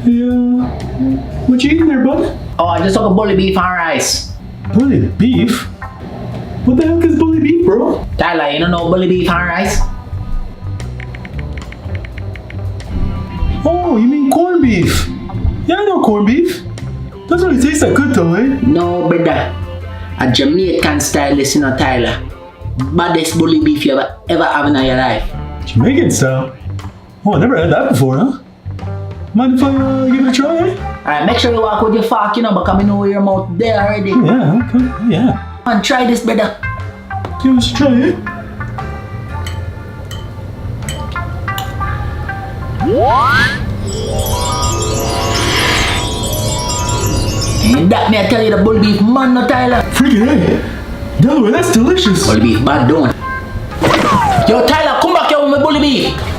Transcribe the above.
Yeah. What you eating there, bud? Oh, I just took a bully beef and rice. Bully beef? What the heck is bully beef, bro? Tyler, you don't know bully beef and rice? Oh, you mean corned beef? Yeah, I know corned beef. Doesn't really taste that good though, eh? No, brother. A Jamaican style is, you know, Tyler. Baddest bully beef you ever have in your life. Jamaican style? Oh, I never had that before, huh? Mind if I give it a try, eh? Alright, make sure you walk with your fork, you know, because I know your mouth there already. Yeah, okay, yeah. Come on, try this, brother. Give us a try, eh? And that me I tell you the bully beef man, no Tyler. Freaking A. Delaware, that's delicious. Bully beef bad, don't. Yo, Tyler, come back here with my bully beef.